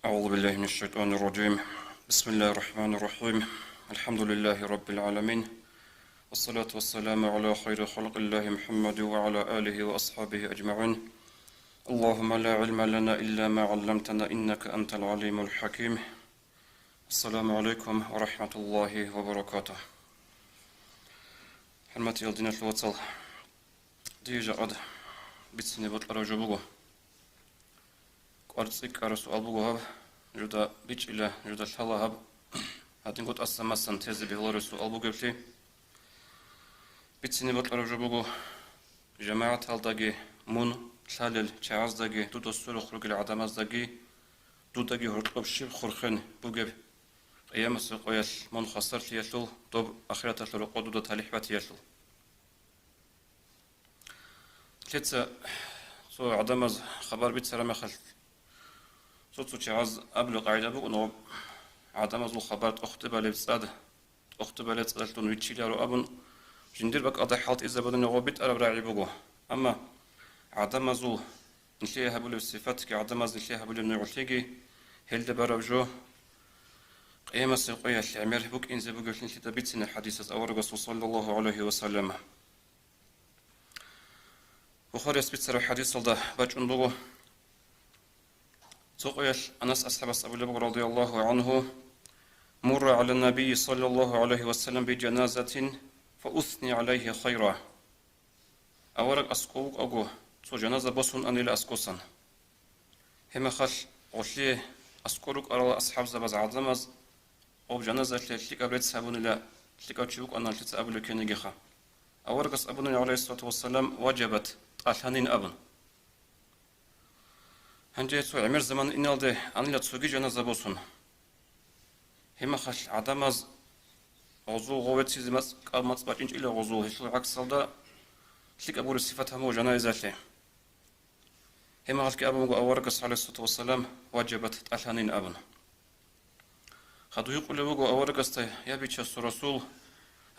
أعوذ بالله من الشيطان الرجيم. بسم الله الرحمن الرحيم. الحمد لله رب العالمين، والصلاة والسلام على خير خلق الله محمد وعلى آله وأصحابه أجمعين. اللهم لا علم لنا إلا ما علمتنا إنك أنت العليم الحكيم. السلام عليكم ورحمة الله وبركاته. حرمتي الدين الوصل ديجا قد بتسني بطل رجبوغو قرصك أرسو أبوغو جدا بيج إلى جدا الحلا هب هاتين قد أسمى سنتيز بهلارسو أبوغو فلي بتسني بطل رجبوغو جماعة هالداغي مون تلالل چازداغي دودو سورو خروج العدمازداغي دوداغي هرطب شيب خورخن بوغب قيام السقويل من خسر تيشل طب آخرة الرقود دودو تاليحبات يشل كتسا سو عدماز خبر بيت سلام خل صوت شعاز قبل قاعدة بقول عدماز الخبر أخت بالبساد أخت بالبساد تنويتشيل على أبن جندير بق أضح حالت إذا بدنا غوبيت أرب راعي بقول أما عدمازو نشيها بقول الصفات كعدماز نشيها بقول النوعتيجي هل دبرجو قيام سقيا العمر بك إن زبوق في تبيتنا حديث أور الرسول صلى الله عليه وسلم بخاري سبيتسر حديث الله بجن بقو سقيا أنس أصحاب أبو لبق رضي الله عنه مر على النبي صلى الله عليه وسلم بجنازة فأثني عليه خيرا أورق أسقوق أقو سو جنازة بصن أن إلى أسقوسا هم خل غشلي أسقورك أرى أصحاب زبز عظمز أو جنازة لتلك أبرد سابون إلى تلك أتشوك أن تلك أبو لكين جخا أورقص أبونا عليه الصلاة والسلام وجبت طالحانين أبن هنجي سو عمر زمان إن الده أن لا تسوقي جنازة بوسون هم خش عدمز غزو غوت سيزمس قامت باجنج إلى غزو هشل عكس صدا تلك أبو الصفات هم جنازة له هم خش أبو أورقص عليه الصلاة والسلام وجبت طالحانين أبن خدو يقول له أورقسته يا بيتش الرسول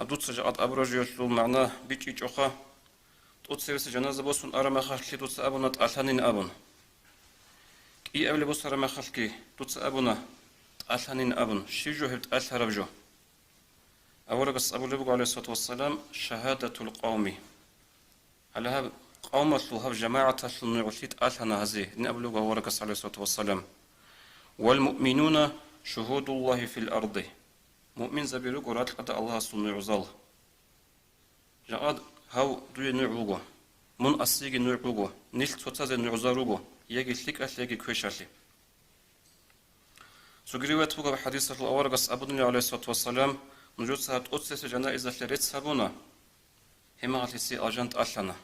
أدوت سجاد أبرج يشلو معنا بيتش إجخا توت سيرس جنازة بوسون أرما خالكي توت أبونا تألهنين أبون كي أبل بوس أرما خالكي توت أبونا تألهنين أبون شيجو هبت ألها ربجو أورقس أبو لبق عليه الصلاة والسلام شهادة القوم على هذا قومة لها جماعة لنعطيت ألهنا هذه نأبلغ أورقس عليه الصلاة والسلام والمؤمنون شهود الله في الأرض مؤمن زبيرو قرات قد الله سنة عزال جاءد هاو دوي نعوغو من أسيغ نعوغو نيل توتاز نعزاروغو يجي لك أشياء كويشالي سجريوات بوغا بحديث الأورقس أبونا عليه الصلاة والسلام نجوز ساعات أتسس جنائز لريت سابونا هما غالسي أجانت أشلنا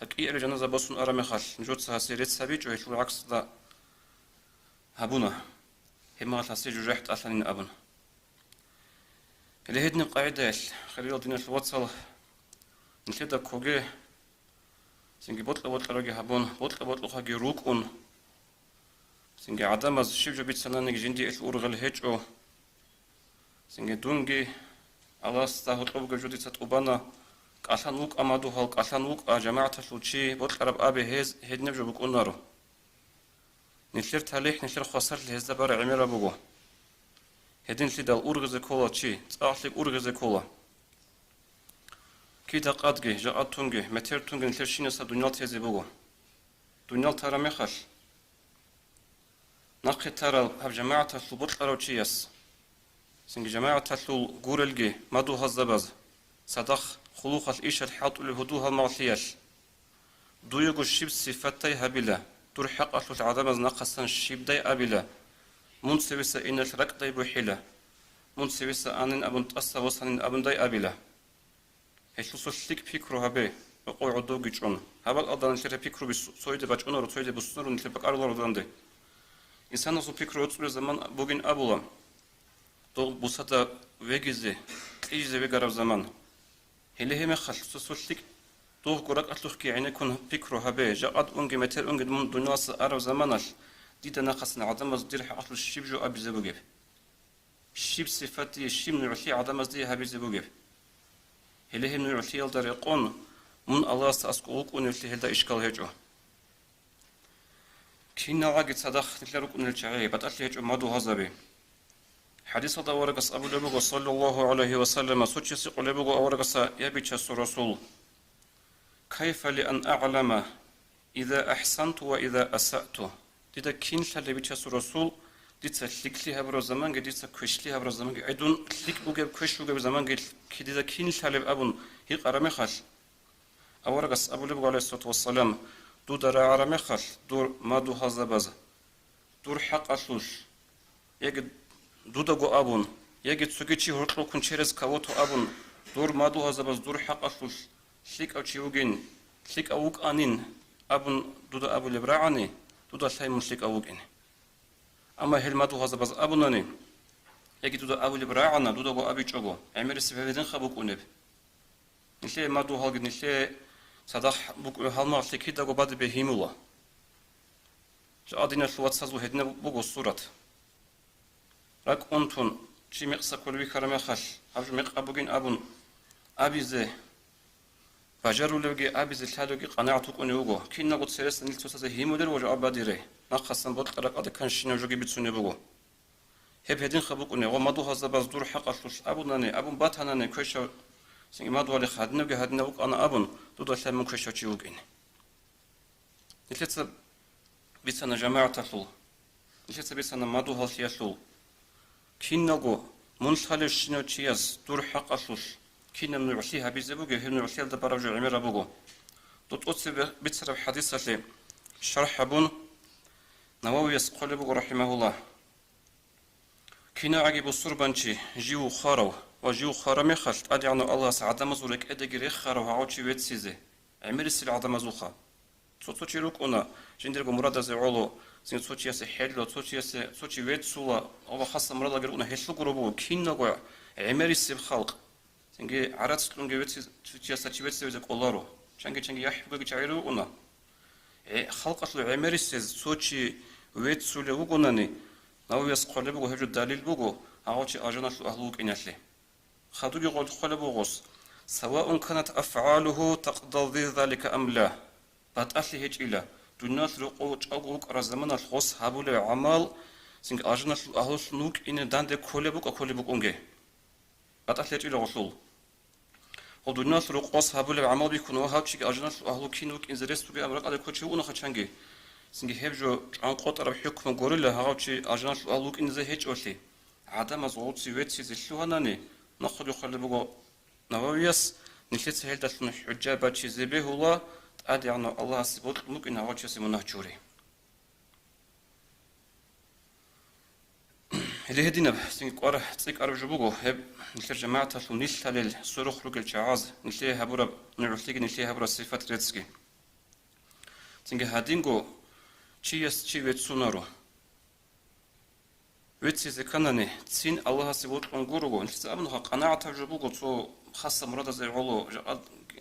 هكي إلي جنازة بوسون أرامي خال نجوز ساعات ريت سابيج ويشلو العكس دا هابونا هما غالسي جرحت أشلنين أبونا اللي هدني قاعدة خليل الدين الوصل نشيدا كوجي سنجي بطل راجي هابون بطل خاجي روكون سنجي عدمز شيفجو بيت سنانك جندي الأورغل هيجو سنجي دونجي الله استاه طلب جودي تطوبانا قالان وك أمادو هالك قالان وك جماعة الوشي بطل عرب أبي هز هدني بجو بكون نارو نشير تاليح نشير خسر لهز بار عميرة بوجو هدين لي دال أورغز كولا شيء تأخلك أورغز كولا كيدا قادجي جاءت تونجي متر تونجي نترشين سا دنيا تيزي بوجو دنيا ترى مخل نقي ترى هب جماعة الثبوت أروتشيس سنج جماعة الثل جورلجي مدو هزبز صدق خلوق الإيش الحاط لهدوها المعصية دويجو الشيب صفتي هبلا ترحق أصل العذاب نقصا الشيب داي أبلا منسوسة إن الرك داي بحيلة منسوسة أن أبن تأسى وصن أبن داي أبلا هشلو سلك فكره هبه وقوع دوجي جون هبل أضان شر فكره بسويد بجون وسويد بسنور ونتلبك أرض ورضانده إنسان نصو فكره يطول زمان بوجين أبولا دو بوسطة وجزء إجزء وجرب زمان هله هم خل سلك دو قرق أطلق كي عينه كون فكره هبه جاءت أنجي متر أنجي من دنيا أرض زمانش ديدا ناقصنا عدم مصدر أصل الشيب جو أبي زبوجب الشيب صفتي الشيب نعطي عدم مصدر هبي زبوجب هله هم نعطي الطريقون من الله سأسقوك ونعطي هذا إشكال هجو كيناغا صدق نتلرك من الشعيب بتأتي هج مادو هزبي حديث هذا ورقة أبو لبوغ صلى الله عليه وسلم سوتش سيق لبوغ ورقة يبيتش الرسول كيف لأن أعلم إذا أحسنت وإذا أسأت ديدا كين شال يبيتش الرسول ديتا شليك لي هبر زمان ديتا كوش لي هبر زمان عدون شليك بوجب كوش بوجب زمان كديدا كين شال أبون هي قرامي خال ورقة أبو لبوغ عليه الصلاة والسلام دو درا عرامي خال دور ما دو هذا بز دور حق أصلش يجد دوداغو أبون يجد سوكيتشي هرطلو كنشيرز كاوتو أبون دور مادو هزبز دور حق أصلش شليك أو تشيوغين شليك أوك أنين أبون دودا أبو لبرعني دودا شاي مشليك أوكين أما هل مادو هزبز أبوناني يجد دودا أبو لبرعنا دوداغو أبي تشوغو عمر سببين خبوك أنب نشلي مادو هالجد نشلي صدق بوك هالما شليك هيداغو بعد بهيمولا جادينا شلوات سازو هدنا بوغو صورت راك أنتون شي مقصا كل بكرة خش هبج مقابوجين أبون أبيزه بجارو لوجي أبيزه الحالوجي قناعتك أنيوجو كنا قد سيرس نلتوس هذا هيمودر وجا أباديره نخصن بود قرق أده كان شينا جوجي بتسوني بوجو هب هدين خبوك أنيو ما دو هذا بس دور حق أشوش أبوناني أبون باتهاناني كويشة سين ما دو على خدنا وجا هدنا وق أنا أبون دو دلهم من كويشة تيوجين نلتس بيتنا جماعة تلو نلتس بيتنا ما دو هالشيء كينغو منشالش شنو تشياز دور حق أصلش كينا من الوحيها بيزبوجي هم الوحيل دبارجو عمير أبوجو تطقس بتصرف حديثة لي شرح بون نووي يسقل بوجو رحمه الله كينا عجيب الصربانشي جيو خارو وجيو خارمي خلت أدي عنو الله سعادة مزولك أدقري خارو هاوتشي ويتسيزي عمير السل عادة مزوخا صوتشي روك أنا جندرجو مراد زعولو سين صوتشي حلو صوتشي ويت سولا أو خاصة مرة لقرؤنا هشلو قربو كينا قوي عمري السب خلق سينجي عرض سلون جويت صوتشي ويت سويزك قلارو شانجي يحبك تعيرو أنا خلق أصل عمري السز صوتشي ويت سولا وقناني ناو يسقل بوجو هجو دليل بوجو هاوتشي أجناش أهلوك إنشلي خدوجي قول خلبو غص سواء كانت أفعاله تقتضي ذلك أم لا بتأثي هج إلى دنيا رقوق أقوق رزمان الخاص هبول عمل سنج أجناش أهلوش نوك إن داند كلبوك أنجي بتأثي هج إلى رسول ودنيا رقوق هبول عمل بيكونوا هاتشي أجناش أهلوك نوك إن زرست بي أمرك على كل شيء ونخشانجي سنج هبجو عن قطر بحكم قريلا هاتشي أجناش أهلوك إن زه هج أولي عدم زوج سويت سيزلوهاناني نخلو خلبوك نوويس نشيت هيل دشون حجابات شيزبه الله أدي عنو الله سبوت ممكن هواجه سمونه جوري اللي هدينا سين قرة تسيك أرب جبوجو هب نشر جماعة سونيش تلل صاروخ رجل جعاز نشلي هبورا نرفليج نشلي هبورا صفات رزقي سين هادينجو شيء ويت سونارو ويت سيزكانني سين الله سبوت أنجورو نشل أبنها قناعة جبوجو تو خاصة مراد زي علو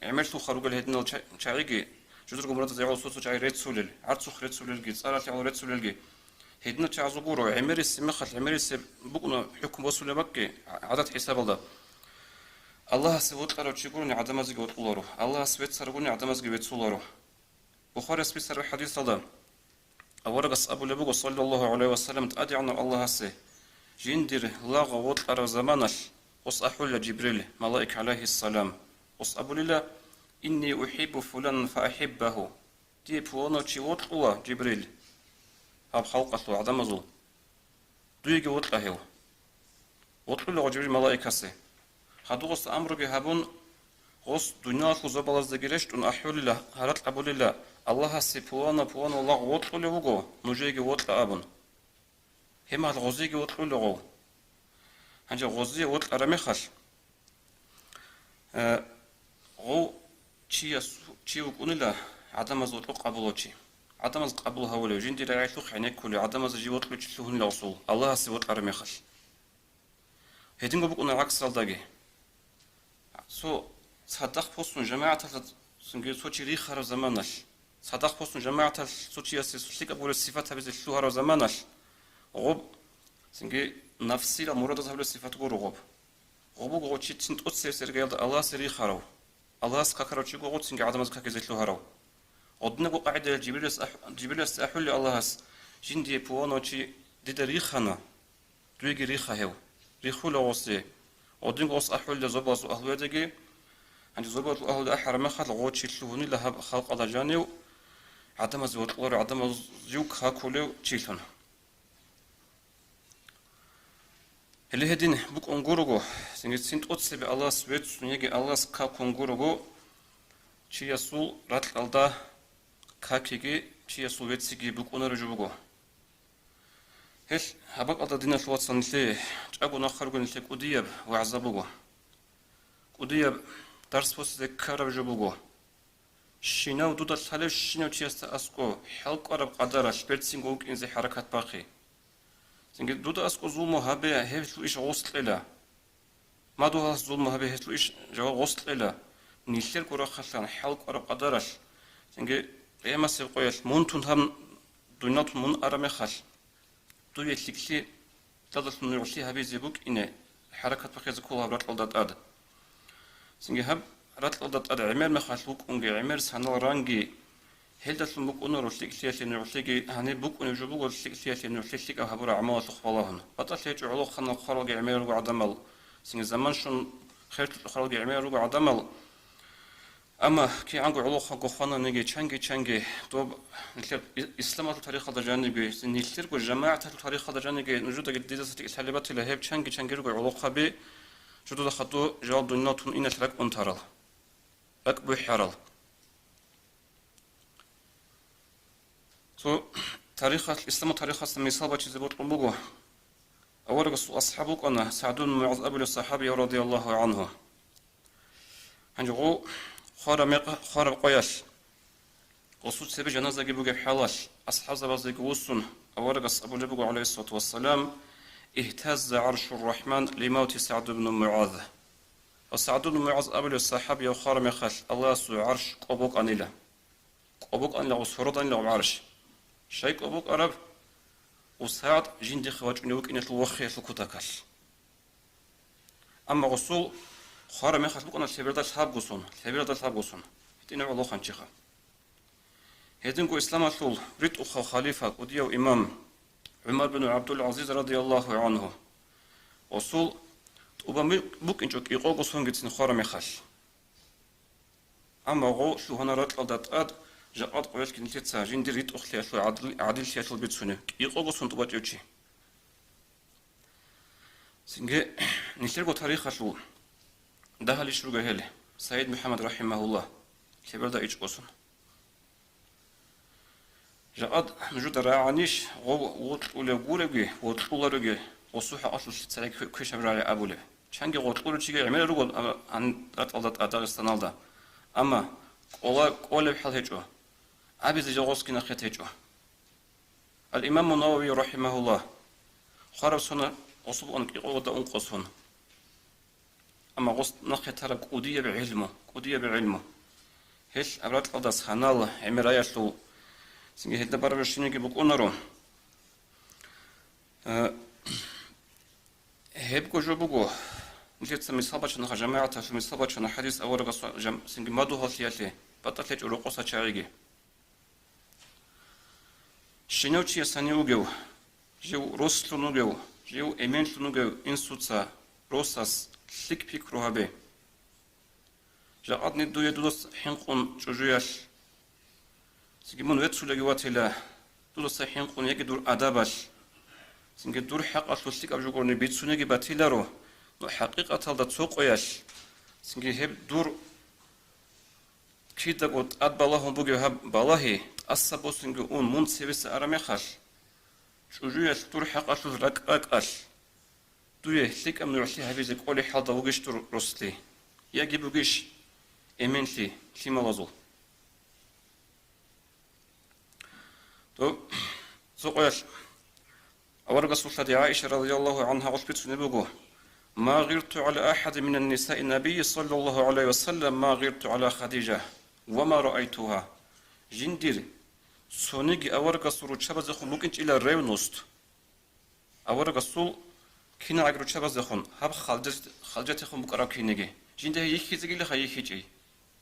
عملتو خروج الهدنا الشعيجي جزر مراد زي علو صوت شعير ريت سولل عرض ريت سولل جي صارت على ريت سولل جي هدنا تعزقورو عمر السمخة عمر السب بقنا حكم وصول مكة عدد حساب الله الله سوت قرر تشكرني عدم زي قوت الله الله سوت سرقني عدم زي قوت الله بخاري سبي سر حديث الله أورقص أبو لبوق صلى الله عليه وسلم تأدي عن الله سه جندر لاغ وط قرر زمانش وص أحول جبريل ملائك عليه السلام وص أبو لله إني أحب فلان فأحبه دي بوانا تشي وطلوا جبريل هاب خلقه عدم زول دويجي وطلاه وطلوا جبريل ملائكة سه هادو غص أمر بهابون غص دنيا خزو بلاز دقيرشت أن أحول الله هرات أبو لله الله سي بوانا الله وطلوا وغو نجيجي وطلا أبون هما الغزيجي وطلوا وغو هنجا غزي وطلا رميخش غو تشي وكونلا عدم زوت قبولوشي عدم قبول هولو جندي رايتو خينك كل عدم زجيوت لتشلون الرسول الله سيوت ارميخش هيدينغو بكون عكس الداغي سو صدق بوسون جماعه سنجي سوتشي ريخر زمانش صدق بوسون جماعه سوتشي سوتشي ابو الصفات بز الشهر زمانش غب سنجي نفسي المراد هبل الصفات غرغب غبو غوتشي تنت اوتسير سرغيل الله سري خرو الله سكاكروتشي غوت سنجي عدم زكاكي زيتلو هرو одного قاعدة جبريل أحول الله جندي بوانوشي ديدا ريخانا دويجي ريخا هيو ريخو لغوصي одного قص أحول زباز أهل ودقي عند زباز أهل أحرم خال غوتشي تلوني لها خلق على جانيو عدم زوجلور عدم زوج هاكولو تشيلون اللي هدين بوك أنغورغو سنجد سنت أتسبي الله سويت سنيجي الله سكا كونغورغو شيء يسول راتل الله كاكيجي شيء يسول ويتسيجي بوك أنرجوغو هل هبق الله دينا الواتسان لي جابو نخرجون لي كودياب وعزبوغو كودياب درس بوس ذكر بجوبوغو شيناو دودا الحلف شيناو تيستا أسكو حلق أرب قدرة شبرتسينغوك إنزي حركات باقي سنجد دودا أسكو زومو هابي هيفتلو إيش غوصل إلا ما دوها زومو هابي هيفتلو إيش جوا غوصل إلا نيشير كورا خلان حلق أرب قدرة سنجد إيما سيقويل مونتون هم دونات مون أرمي خل دو يتلكلي تدلت من يغشي هابي زيبوك إني حركات باقي زكولها برات لداد آد سنجد هاب رات لداد آد عمير مخالوك أنجي عمير سانال رانجي هلدت الموك أنور سلكسية نرسلي هني بوك ونجوبوك سلكسية نرسلي أو هبور عمال تخبلهن بطل هيج علو خنا خرج عمير وعدمل سين زمان شون خير خرج عمير وعدمل أما كي عنقو علو خنا نيجي تشانجي توب نكتب إسلام التاريخ هذا جانبي نكتب جماعة التاريخ هذا جانبي نجود الجديدة ستكسلبات اللي هيب تشانجي علو خبي جدود خطو جواب دنياتهم إن ترك أنترال أكبر حرال تو تاريخ الإسلام تاريخ المثال بتشي بطلبوه أول رسول أصحابك أنا سعد بن معاذ أبو الصحابي رضي الله عنه هنجو خار قياس قصود سبب جنازة جبوا حلاش أصحاب زبازي قوسون أول رسول أبو جبوا عليه الصلاة والسلام اهتز عرش الرحمن لموت سعد بن معاذ وسعد بن معاذ أبو الصحابي وخار مخال الله سو عرش قبوك أنيلا وسرد أنيلا عرش شيك أبوك أرب وسعد جندي خواج نوك إن الوخي الكتاكل أما رسول خارم يخلق أن السبيل الحاب قصون هتين الله خنشخة هتين إسلام الثول ريت أخو خليفة وديو إمام عمر بن عبد العزيز رضي الله عنه رسول أبا بوك إنشوك يقول قصون جتين خارم يخل أما غو شو هنا رات لدات جاءت قويل كنتي تساجين دريت أختي أشوي عادل شيء بيتسونه يقول قصون تباتيوشي سنجي نشرب تاريخ شو ده اللي شو جهله سيد محمد رحمه الله كبر ده إيش قصون جاءت نجود راعنيش وطول جورجي وطول رجي وصوح أصل سلك كيش برای أبوله چنگی وطول چیگه عمل رو عن رات أداغستان ده أما قول بحال هجوا أبي زجاجوس كنا خيت هجوا الإمام النووي رحمه الله خرب سنة أصب أنك يقود أنقصهن أما غص نخي ترى قودية بعلمه هش أبرات قدس خنال عمرايا شو سنجي هدا بربشيني كي بقولنارو هبكو جوبوغو نجيت سمي صابتش نخ جماعة سمي صابتش حديث أول رقص سنجي مادو هالسياتي بطلت رقصة شارجي شنوتشي سانيوغو جو روسلونوغو جو إيمنتلونوغو إنسوتسا روساس سيك بيك روهابي جاءتني دوية دودس حنقون جوجياش سيجمون ويتسولي واتلا دودس حنقون يجدور أداباش سنجي دور حق أصلك أبجوكورني بيتسونيجي باتيلارو نو حقيقة تالدا تسوقياش سنجي هب دور كيدا قد أد بالله بوجي هب بالله أصابو سنجي أون مون سيبس أرميخاش شوجياش دور حق أصل رك دوية ليك أمن رحلي هبيزي قولي حالدا وجيش دور رسلي يجي بوجيش إيمنتلي كلمة لازول تو سوقياش أورق السلطة عائشة رضي الله عنها غصبت سنبوغو ما غيرت على أحد من النساء النبي صلى الله عليه وسلم ما غيرت على خديجة وما رأيتها جندير سونيجي أورق السلطة شبز يخون ممكن إلى الريونوست أورق السلطة كنا عقرو شبز يخون هب خالجت يخون بكرا كينيجي جندير يخيزي لها يخيجي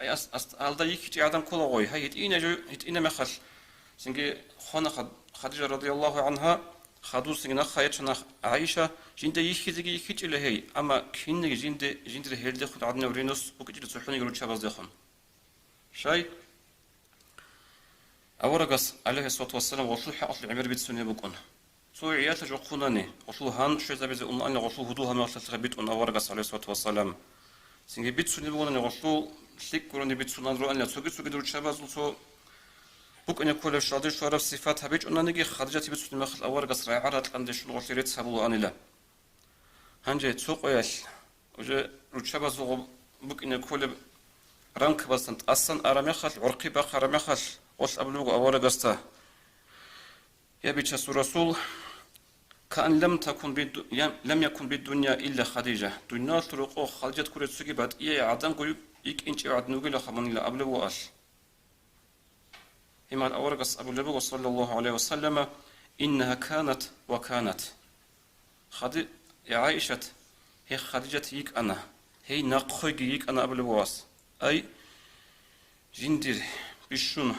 أي ألدا يكتي عدم كل غوي هاي هتينا مخل سنجي خانة خديجة رضي الله عنها خدو سنجنا خايتنا عائشة جند يكتي يكتي لهي أما كين جند هيل دخل عدنا ورينوس وكتير تصحوني يقولون شباب دخل شاي أورجس عليه الصلاة والسلام وصل حق أصل عمر بيت سنة بكون سو عيال تجقونني وصل هان شو زبز أن وصل هدوها ما وصل تغبيت أن أورجس عليه الصلاة والسلام سنجي بيت سنة بكون وصل شليك كورني بيت سنة رو أن يتسوق دور شباب زلتو بوك أن يكون الشاطر شرف صفات هبيج أن نجي خرجت بيت سنة مخل أورجس راي عرض عندش الوصل ريت سبلو أن لا هنجي تسوق وياش وجا رو شباب زل بوك أن يكون رانك بسنت أصلا أرام يخل عرقي بقى أرام يخل وصل أبلغ أورجسته يا بيتشاس الرسول كأن لم يكن بالدنيا إلا خديجة دنيا طرق خرجت كرة سجبت إيه عدم قريب إك إنش عد نقول خمن إلى أبلغ وأش هما الأورجس أبو لبغ صلى الله عليه وسلم إنها كانت وكانت خدي يا عائشة هي خديجة يك أنا هي نقخي يك أنا أبلغ واس أي جندير بيشون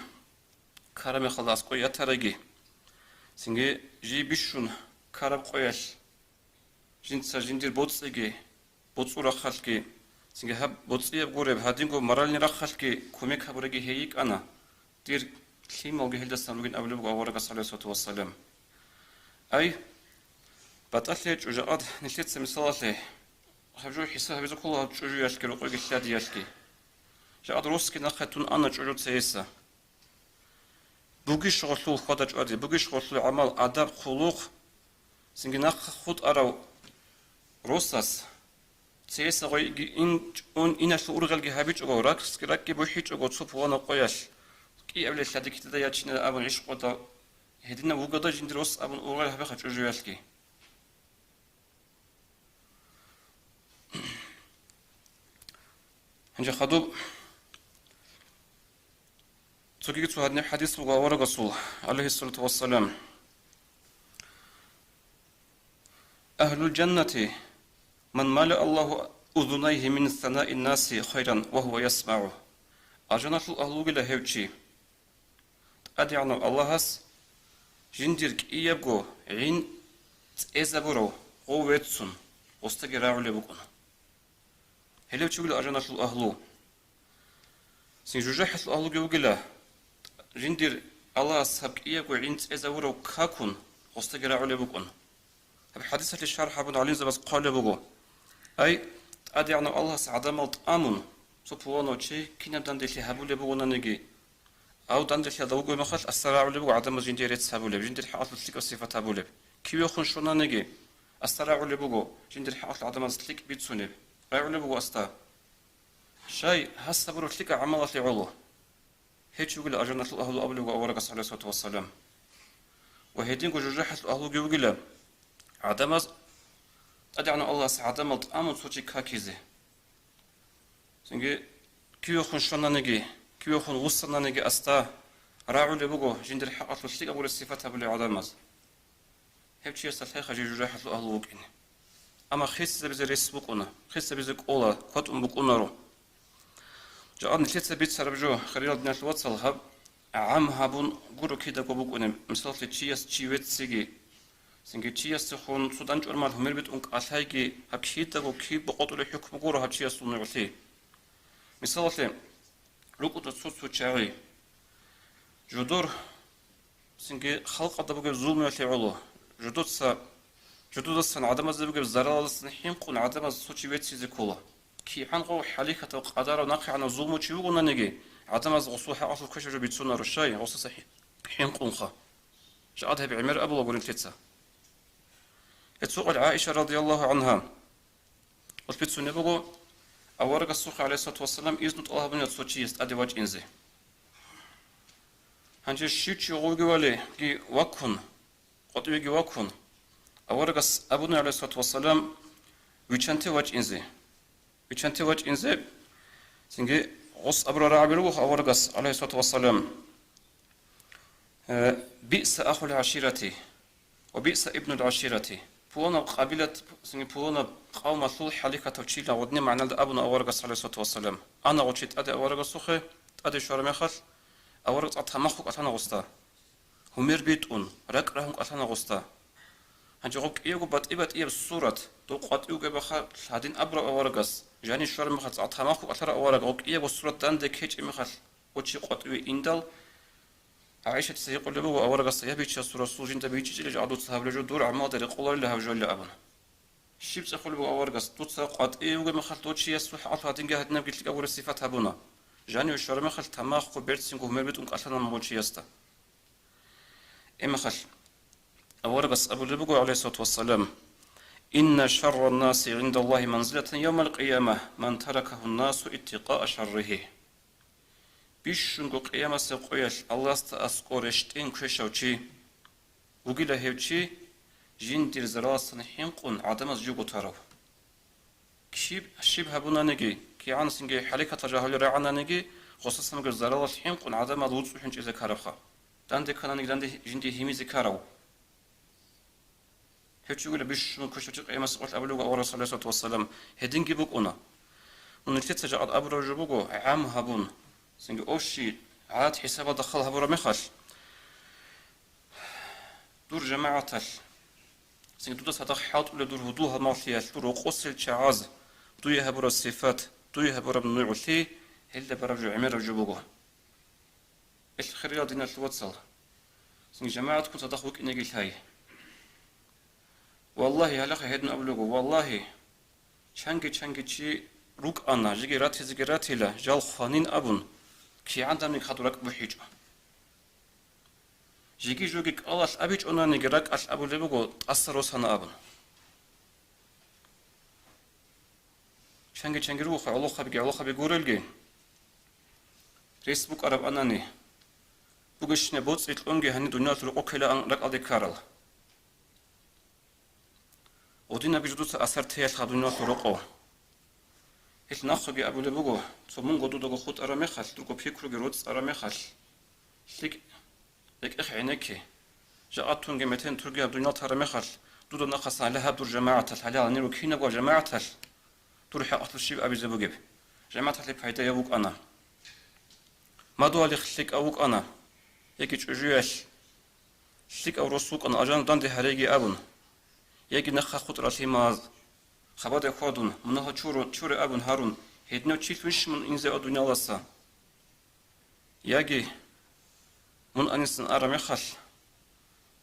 كرم خلاص قوي ترجي سنجي جي بيشون كرم قويش جندير بوتسيجي بوتسورا خالكي سنجي هب بوتسيه بقرب هادينكو مرالني رخالكي كوميك هبرجي هيك أنا دير كلمة وجه الدستان وجن أولو بقى صلى الله عليه وسلم أي بتأثير وجاءت نشيت سمسالته خبجو حسها بيزو كلها تشجو يشكي رقوق الشاد يشكي جاءت روسكي نخاتون أنا تشجو تسيسا بوجيش غسول خدج أدي بوجيش غسول عمل أدب خلوق سنجنا خود أراو روساس تسيسا غي إن شو أرجل جهابيج أو راكس كراكي بوحيج أو تصب وانا قياش كي قبل الشهادة كده ياتشنا أبن عيش قطع هدينا وجدا جندروس أبن أورال هبخ تشجيالكي هنجي خدوب تجيك هذا الحديث وقال رسول عليه الصلاة والسلام أهل الجنة من ملأ الله أذنيه من ثناء الناس خيرا وهو يسمع أجنة الأهل إلى هيوتشي أدعنا الله هس جنديرك إيابغو عين إزابورو قوتسون واستجراع لبكون هلوتشي إلى أجنة الأهل سنجوجح الأهل جوجلا جندير الله سبك إياكو عند إزاورو كاكون واستجراع لبكون بحديثة الشرح ابن علي زبس قال بقو أي أدعنا الله سعدم أمون سبحانه شيء كنا دندش هبول بقونا نجي أو دندش هذا مخاط السرع لبقو عدم جندير يتسابول جندير حاط السلك والصفة هبول كيو يخون شونا نجي السرع لبقو جندير حاط عدم السلك بيتسونب رأي لبقو أستا شيء هالصبر السلك عملت لعله هيك يقول أجنة الأهل أبلغ أورق صلى الله عليه وسلم وهيدين جوجحة الأهل جوجلا عدم أدعنا الله سعدم الأمر صوتي كاكيزه سنجي كيو خن شنا نجي كيو خن وصلنا نجي أستا راعو لبقو جندر حقت الشيء أقول الصفات بلي عدمز هيك شيء استلحق خجي جوجحة الأهل وقين أما خيس بزريس بقونا خيس بزك أولا قط بقونا رو جاء نتيجة بيت سربجو خليل الدنيا الواتس الهب عام هابون قرو كده قبوقنا مثل تشيس تشيوت سيجي سنجي تشيس تخون سودان جرمال همير بيت أنك أثايجي هب كيدا وكي بقطر الحكم قرو هب تشيس نغثي مثل لوكو تصوت سوتشاري جدور سنجي خلق أدبوك الظلم يتعلو جدود السن عدم الزبوك الزرال السنحين قون عدم السوتشيوت سيزي كولا كي عنقو حليكة وقدر ونقع عن الظلم وتشيوغنا نجي عدم الغصوحة أصل كشجر بيتسونا رشاي غصة صحيح حين قنخة جاءتها بعمر أبو وقول انتتسا اتسوق عائشة رضي الله عنها والبيتسوني بقو أورق السوق عليه الصلاة والسلام إذن الله بن يتسوشي يستأدي وجه إنزي هنجي الشيتش يغوغي ولي جي وكون قد يجي وكون أورق أبونا عليه الصلاة والسلام ويشانتي وجه إنزي ويشانتي وجه إنزي سنجي غص أبرا رعبلوه أورغس عليه الصلاة والسلام بئس أخو العشيرة وبئس ابن العشيرة بونا قبيلة سنجي بونا قوم ثول حليكة توشيلا ودني معنى أبونا أورغ صلى الله عليه وسلم أنا وشيت أدي أورغ سخي أدي شرمخل أورغ أتمخك أتنا غستا همير بيتون رك رهم أتنا غستا هنجوك إيجو بات إبات إيب الصورة تو قات إيجو بخا هادين أبرا أورغس جاني شرمخل أتمخك أتنا أورغ أوك إيجو الصورة داندك هيج إمخل وشي قات إيجو إندل عائشة سيقول له أورغ الصيابيتش الرسول جنت بيجي اللي جعلوا تصحاب لجو دور عماد القول لها وجل أبنا الشيب تقول له أورغ تتصقط إيه وما خلطوش يسوح عطها تنجه هدنا قلت لك أول الصفات هبونا جاني وشر ما خلط تماخ وبيرتسنج ومربط أصلا مولش يستا إما خل أورغ أبو لبقو عليه الصلاة والسلام إن شر الناس عند الله منزلة يوم القيامة من تركه الناس اتقاء شره بيشنغو قيامة سقويش الله استأسقورشتين كريشوشي وقيل هيوشي جين دير زراسن حينقون عدم الجوغو تارو كشيب هبونا نجي كي عن سنجي حليكة تجاهل رعنا نجي خصوصا مجر زراس حينقون عدم الوصول حنج إذا كاربخا داندي كان نجي داندي جندي هيميزي كارو هيوشي يقول بيشنغو كريشوشي قيامة سقويش أبلوغ أورا صلى الله عليه وسلم هدينجي بوكونا ونكتت تجاعد أبرو جبوغو عام هبون سنجي أوشي عاد حسابه دخلها برا مخش دور جماعة سنجي دودا صدق حاط ولا دور هدوها مالتيا دور قصل شعاز دويها برا الصفات دويها برا من نوعتي هلا برا جو عمر وجبوغو إيش خير دينا الواتسال سنجي جماعة كنت صدق إني قلت هاي والله هلا هيدنا أبلغو والله شانجي شي روك أنا جيجي راتي لا جال خانين أبون كي عندهم خاطرك بحيجو جيجي جوجيك الله أبيج أنا نجرك أش أبو لبوجو أثروا سنة أبن شانجي روح الله خبي جورلجي فيسبوك عرب أناني بوجش نبوت يتلونجي هني دنيا تلقو كلا أن رك أدي كارل ودينا بيجدوت أثر تيال خدنيا تلقو هيك ناخذ أبو لبوجو ثمون قدو دغو خود أرامخل دركو بيكرو جروت أرامخل لك إخ عينك جاءتون جمتين ترجع الدنيا ترامخل دود نقص عليها دور جماعة الحلال نيرو كينا جو جماعة دور حق الشيب أبي زبوجب جماعة اللي بحيدا يبوك أنا ما دو اللي خليك أبوك أنا يكي تجويش خليك أو رسوك أنا أجان داندي هريجي أبون يكي نخا خطرة ماز خبادة خودون منها چور أبون هارون هيدنو چيفش من إنزا الدنيا لسا ياجي من أنيسن أرمي خل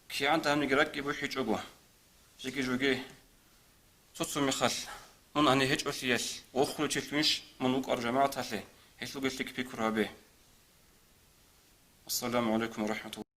كي عندها نجرك يبو حيجوجو جيجي جوجي صوتو مخل من أني هيج أسياش وخلو چيفش من وقر جماعة هلي هيسلو قلتك بيكرابي السلام عليكم ورحمة الله